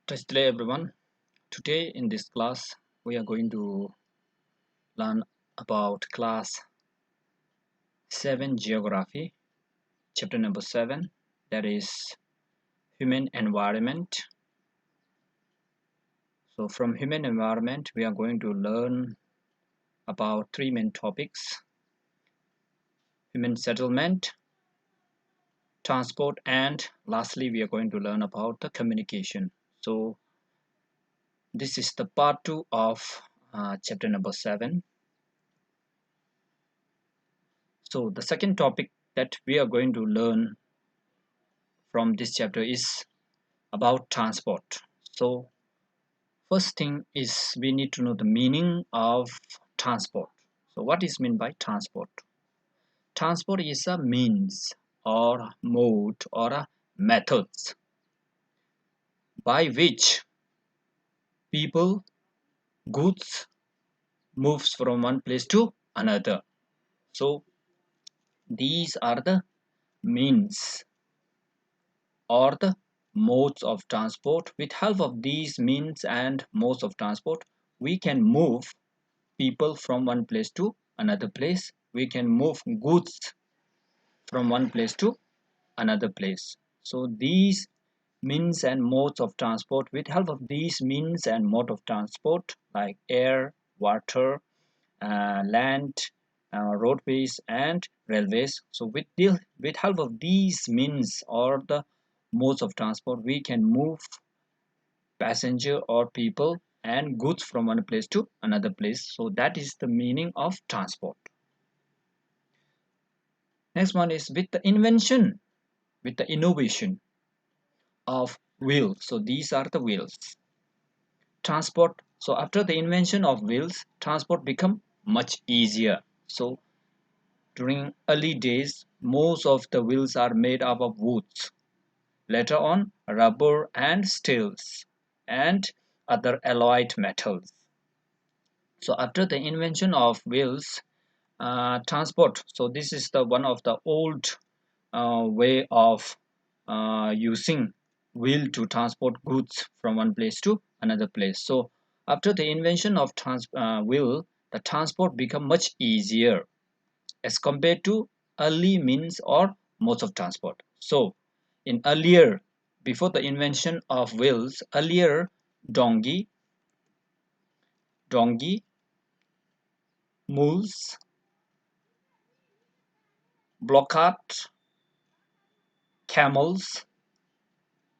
Hello everyone. Today in this class we are going to learn about class 7 geography, chapter number 7, that is human environment. So from human environment we are going to learn about three main topics: human settlement, transport, and lastly we are going to learn about the communication. So this is the part 2 of chapter number 7. So the second topic that we are going to learn from this chapter is about transport. So first thing is we need to know the meaning of transport. So what is meant by transport? Transport is a means or mode or a methods by which people, goods moves from one place to another. So these are the means or the modes of transport. With help of these means and modes of transport, we can move people from one place to another place. We can move goods from one place to another place. So these means and modes of transport, with help of these means and mode of transport like air, water, land, roadways and railways. So with help of these means or the modes of transport, we can move passenger or people and goods from one place to another place. So that is the meaning of transport. Next one is with the invention, with the innovation of wheels. So these are the wheels. Transport. So after the invention of wheels, transport become much easier. So during early days, most of the wheels are made up of woods. Later on, rubber and steels and other alloyed metals. So after the invention of wheels, transport. So this is the one of the old way of using wheel to transport goods from one place to another place. So after the invention of wheel, the transport become much easier as compared to early means or modes of transport. So in earlier, before the invention of wheels, earlier donkey, donkey, mules, blockart, camels,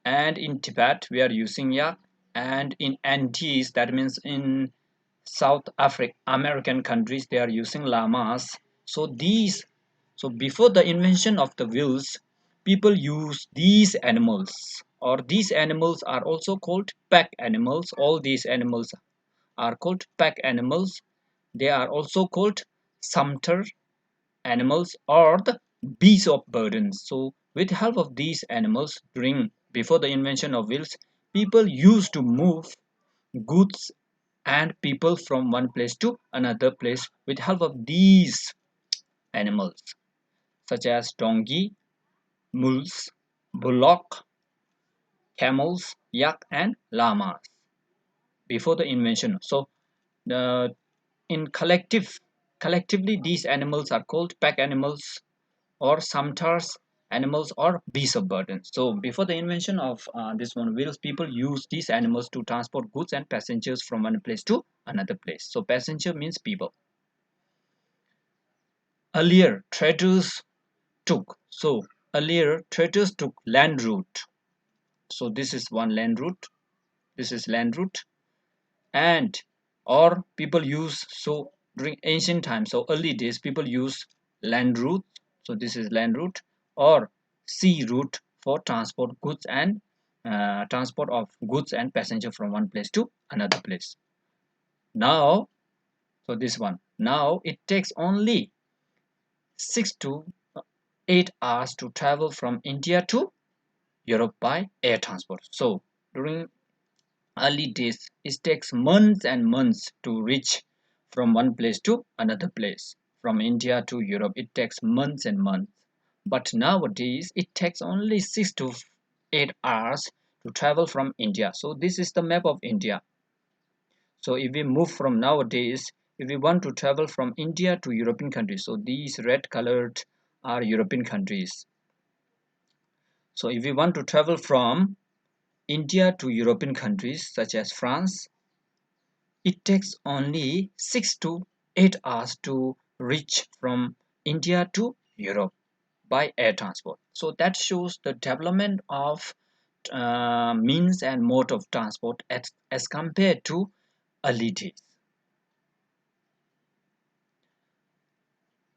and in Tibet we are using yak, and in Andes, that means in South Africa American countries, they are using llamas. So before the invention of the wheels, people use these animals, or these animals are also called pack animals. All these animals are called pack animals. They are also called sumpter animals or the beasts of burdens. So with help of these animals, during before the invention of wheels, people used to move goods and people from one place to another place with help of these animals, such as donkey, mules, bullock, camels, yak, and llamas before the invention. So the in collectively these animals are called pack animals or sometimes animals or beasts of burden. So before the invention of this one wheels, people use these animals to transport goods and passengers from one place to another place. So passenger means people. Earlier traders took land route. So this is one land route, this is land route, and or people use, so during ancient times, so early days, people use land route. So this is land route or sea route for transport goods and transport of goods and passenger from one place to another place. Now, so this one, now it takes only 6 to 8 hours to travel from India to Europe by air transport. So during early days, it takes months and months to reach from one place to another place. From India to Europe, it takes months and months. But nowadays, it takes only 6 to 8 hours to travel from India. So this is the map of India. So if we move from nowadays, if we want to travel from India to European countries, so these red colored are European countries. So if we want to travel from India to European countries such as France, it takes only 6 to 8 hours to reach from India to Europe by air transport. So that shows the development of means and mode of transport as compared to early days.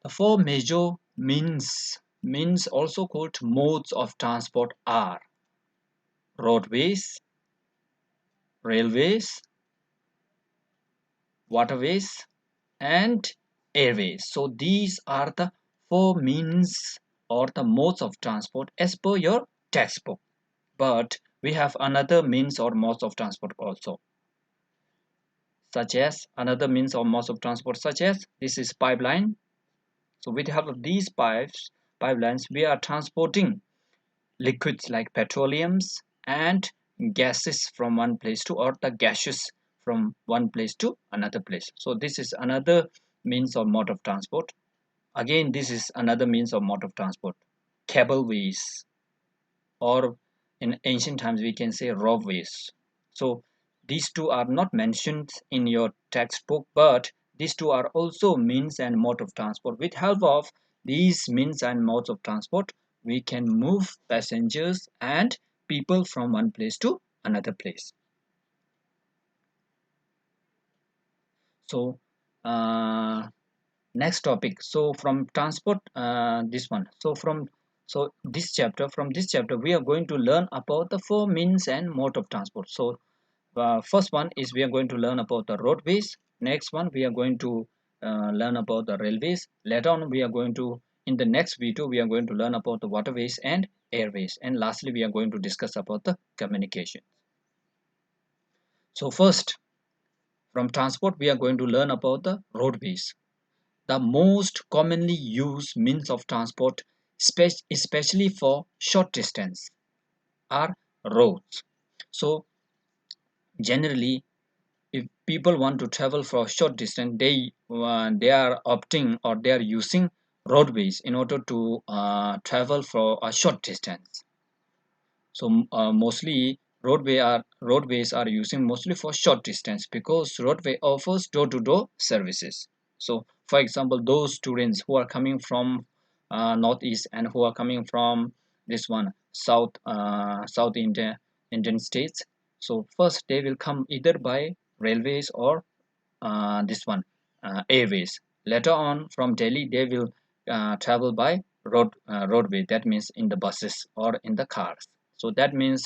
The four major means also called modes of transport are roadways, railways, waterways, and airways. So these are the four means or the modes of transport as per your textbook. But we have another means or modes of transport also, such as another means or modes of transport, such as this is pipeline. So with the help of these pipelines, we are transporting liquids like petroleums and gases from one place to, or the gases from one place to another place. So this is another means or mode of transport. Again, this is another means or mode of transport, cableways, or in ancient times we can say ropeways. So these two are not mentioned in your textbook, but these two are also means and mode of transport. With help of these means and modes of transport, we can move passengers and people from one place to another place. So next topic, so from transport, this one, so from this chapter we are going to learn about the four means and mode of transport. So first one is we are going to learn about the roadways. Next one we are going to learn about the railways. Later on we are going to, in the next video, we are going to learn about the waterways and airways, and lastly we are going to discuss about the communication. So first, from transport we are going to learn about the roadways. The most commonly used means of transport, especially for short distance, are roads. So generally, if people want to travel for a short distance, they are opting or they are using roadways in order to travel for a short distance. So mostly roadways are using mostly for short distance because roadway offers door-to-door services. So for example, those students who are coming from northeast and who are coming from this one south Indian states, so first they will come either by railways or this one airways. Later on from Delhi they will travel by roadway, that means in the buses or in the cars. So that means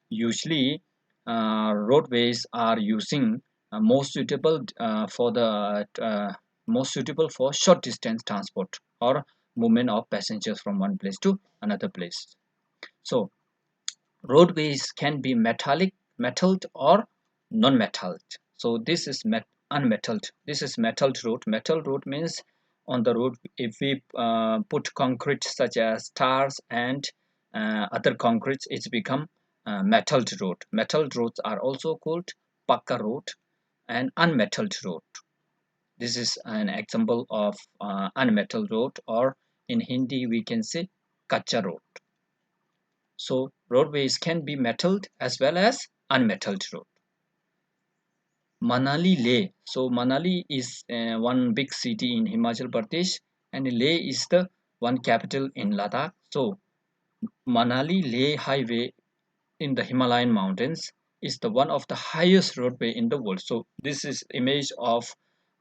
usually roadways are using most suitable for the most suitable for short distance transport or movement of passengers from one place to another place. So roadways can be metalled or non-metalled. So this is unmetalled. This is metalled road. Metal road means on the road if we put concrete such as tars and other concretes, it's become metalled road. Metalled roads are also called pakka road and unmetalled road. This is an example of unmetalled road, or in Hindi we can say kacha road. So roadways can be metalled as well as unmetalled road. Manali Leh. So Manali is one big city in Himachal Pradesh, and Leh is the one capital in Ladakh. So Manali Leh highway in the Himalayan mountains is the one of the highest roadway in the world. So this is image of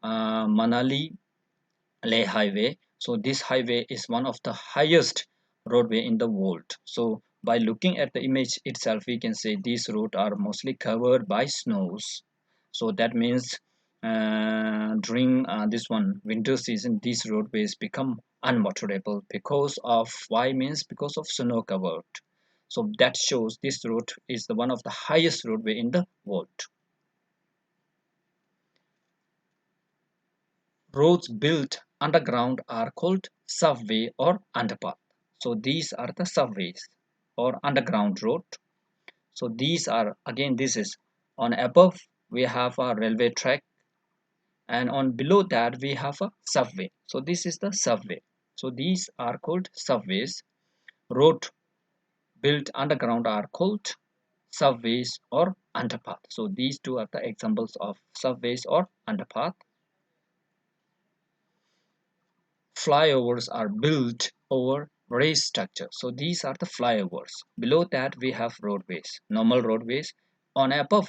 Manali Leh highway. So this highway is one of the highest roadway in the world. So by looking at the image itself, we can say these roads are mostly covered by snows. So that means during this one winter season, these roadways become unmotorable because of, why means because of snow covered. So that shows this road is the one of the highest roadway in the world. Roads built underground are called subway or underpass. So these are the subways or underground road. So these are, again, this is on above we have a railway track, and on below that we have a subway. So this is the subway. So these are called subways. Road built underground are called subways or underpath. So these two are the examples of subways or underpath. Flyovers are built over raised structure. So these are the flyovers. Below that we have roadways, normal roadways. On above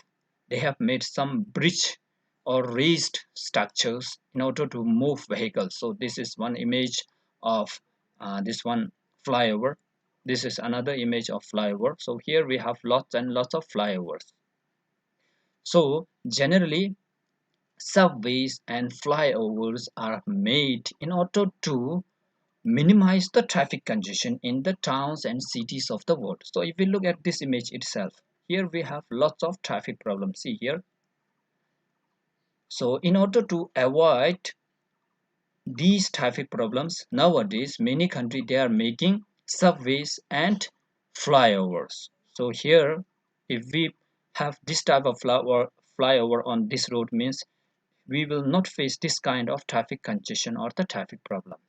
they have made some bridge or raised structures in order to move vehicles. So this is one image of this one flyover. This is another image of flyover. So here we have lots and lots of flyovers. So generally subways and flyovers are made in order to minimize the traffic congestion in the towns and cities of the world. So if we look at this image itself, here we have lots of traffic problems. See here. So in order to avoid these traffic problems, nowadays many countries they are making subways and flyovers. So here, if we have this type of flyover on this road, means we will not face this kind of traffic congestion or the traffic problems.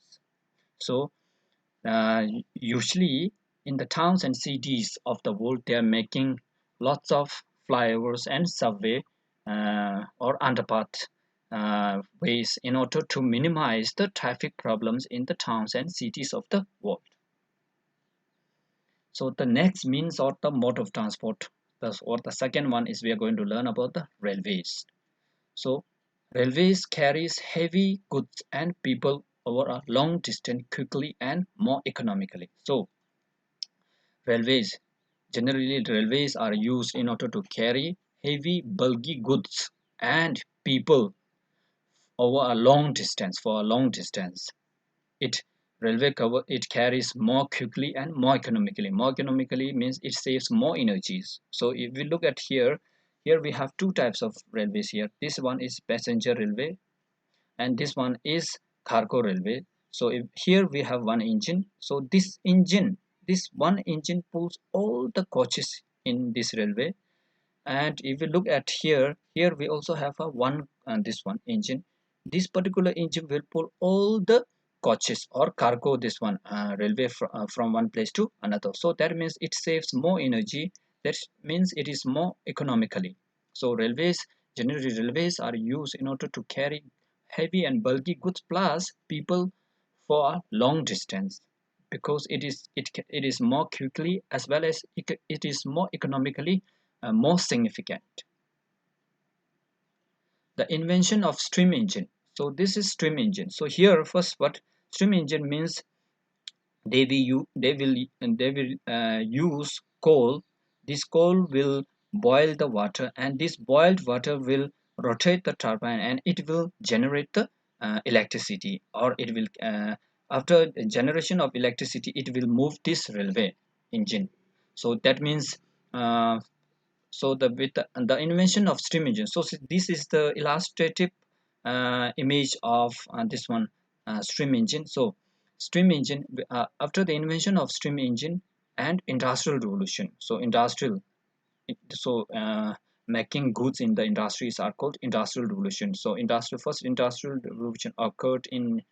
So uh, usually in the towns and cities of the world they are making lots of flyovers and subway or underpath ways in order to minimize the traffic problems in the towns and cities of the world. So the next means or the mode of transport, or the second one, is we are going to learn about the railways. So railways carries heavy goods and people over a long distance quickly and more economically. So railways, generally railways are used in order to carry heavy bulky goods and people over a long distance, for a long distance. It railway cover it carries more quickly and more economically. More economically means it saves more energies. So if we look at here, here we have two types of railways here. This one is passenger railway and this one is cargo railway. So if here we have one engine, so this one engine pulls all the coaches in this railway. And if we look at here, here we also have a one this one engine. This particular engine will pull all the coaches or cargo, this one railway from one place to another. So that means it saves more energy. That means it is more economically. So railways, generally railways are used in order to carry heavy and bulky goods plus people for a long distance, because it is more quickly as well as it is more economically more significant. The invention of steam engine. So this is steam engine. So here first, what steam engine means, they will use coal. This coal will boil the water, and this boiled water will rotate the turbine, and it will generate the electricity, or it will after generation of electricity it will move this railway engine. So that means uh, so the invention of steam engine. So this is the illustrative image of this one steam engine. So steam engine, after the invention of steam engine and industrial revolution, so industrial, so making goods in the industries are called industrial revolution. So first industrial revolution occurred in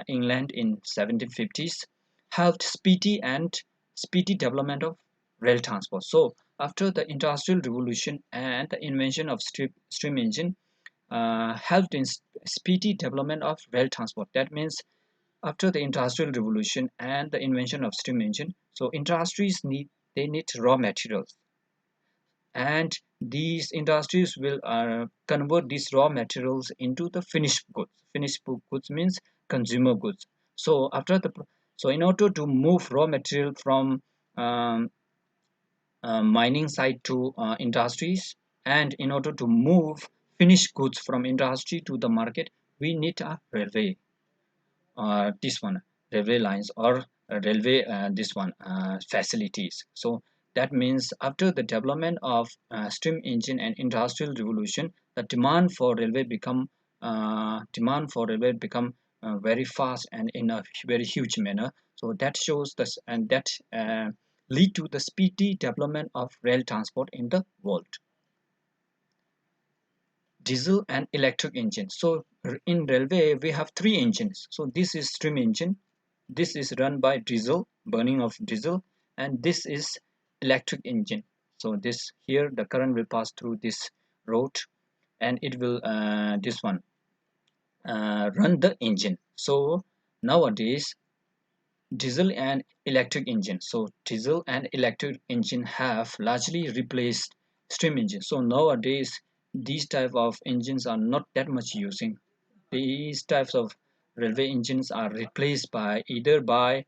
England in 1750s, helped speedy development of rail transport. So after the Industrial Revolution and the invention of steam engine helped in speedy development of rail transport. That means after the Industrial Revolution and the invention of steam engine, so industries need raw materials, and these industries will convert these raw materials into the finished goods. Goods means consumer goods. So so in order to move raw material from um, mining site to industries, and in order to move finished goods from industry to the market, we need a railway, this one railway lines, or railway this one facilities. So that means after the development of steam engine and industrial revolution, the demand for railway become very fast and in a very huge manner. So that shows this, and that lead to the speedy development of rail transport in the world. Diesel and electric engine. So in railway we have three engines. So this is steam engine, this is run by diesel, burning of diesel, and this is electric engine. So this here the current will pass through this road, and it will this one run the engine. So nowadays diesel and electric engine. So diesel and electric engine have largely replaced steam engine. So nowadays these type of engines are not that much using. These types of railway engines are replaced by either by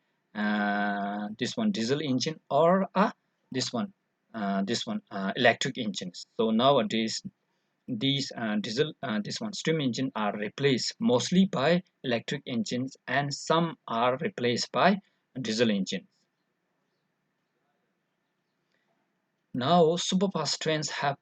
this one diesel engine or this one electric engines. So nowadays these diesel this one steam engine are replaced mostly by electric engines, and some are replaced by diesel engines. Now superfast trains have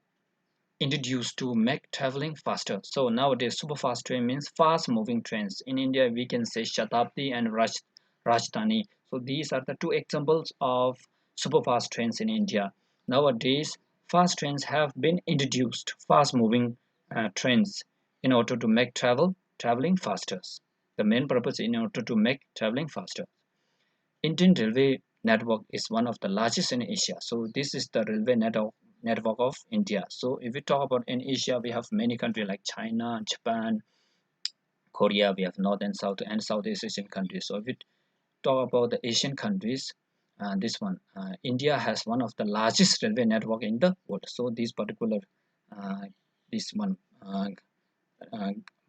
introduced to make traveling faster. So nowadays superfast train means fast moving trains. In India we can say Shatabdi and Rajdhani. So these are the two examples of superfast trains in India. Nowadays fast trains have been introduced, fast moving trains, in order to make traveling faster. The main purpose in order to make traveling faster. Indian railway network is one of the largest in Asia. So this is the railway network of India. So if we talk about in Asia, we have many countries like China, Japan, Korea. We have North and South and Southeast Asian countries. So if we talk about the Asian countries, this one, India has one of the largest railway network in the world. So this particular, uh, this one, uh,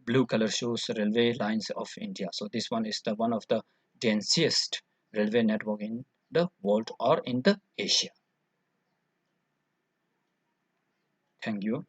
blue color shows railway lines of India. So this one is the one of the densest railway network in the world or in the Asia. Thank you.